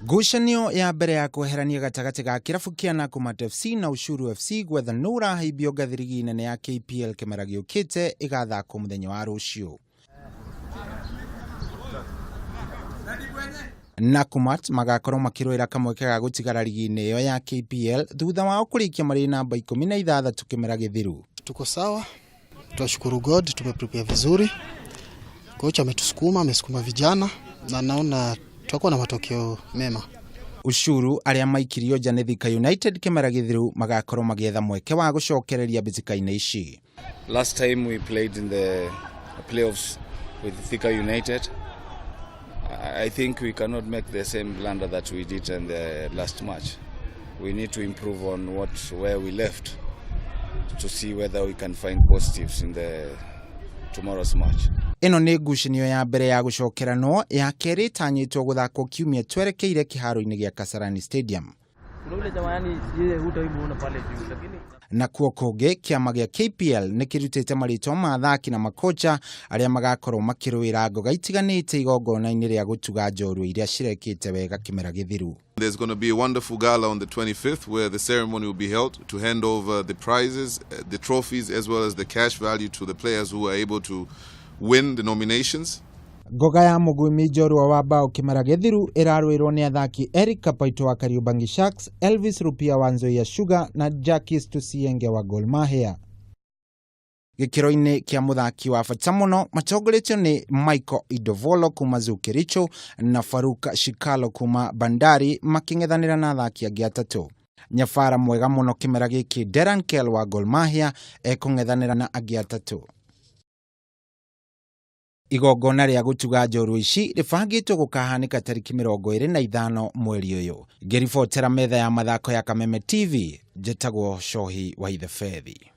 Ngucanio ya mbere ya kweherania gatagati ga kirabu kia Nakumatt FC na Ushuru FC gwetha nura haibio gathirigi nene ya KPL kimera giukite igathako muthenya wa rucio. Nakumatt magakorwo makirwira kamweke ga gutigara ligi-ini iyo ya KPL thutha wao kurikia mari namba 16 kimera githiru. Tuko sawa, tunashukuru God, tumeprepare vizuri. Kocha amesukuma vijana na naona tutakuwa na matokeo mema. Ushuru aria maikirio nja ni Thika United kimera githiru magakorwo magietha mweke wa gucokereria mbicika-ini ici. Last time we played in the playoffs with Thika United. I think we cannot make the same blunder that we did in the last match. We need to improve on where we left to see whether we can find positives in the tomorrow's match. Ino ni ngucanio ya mbere ya gucokerano ya keri tanyitwo guthakwo kiumia twerekeire kiharo-ini gia Kasarani Stadium. Na kuo kungi kiama gia KPL nikirutite maritwa ma athaki na makocha aria magakorwo makirwira ngoga itiganite igongona-ini ria gutuga njorua iria cirekite wega kimera githiru. There's going to be a wonderful gala on the 25th where the ceremony will be held to hand over the prizes, the trophies, as well as the cash value to the players who are able to win the nominations. Ngoga ya mugwimi njorua wa bao kimera githiru irarwirwo ni athaki Eric Kapaito wa Kariobangi Sharks, Elvis Rupia wa Nzoia Sugar na Jacques Tusienge wa Gor Mahia. Gikiro-ini kia muthaki wa bata muno matongoretio ni Michael Idovolo kuma Zukiricho na Faruka Shikalo kuma Bandari making'ethanira na athaki angi atatu. Nyabara mwega muno kimera giki Deran Kel wa Gor Mahia ekung'ethanira na angi atatu. Igongona ria gutuga njorua ici ribangitwo gukahanika tariki 25 mweri uyu. Ngiribotera metha ya mathako ya Kameme TV, njitagwo Shohi wa Ithefethi.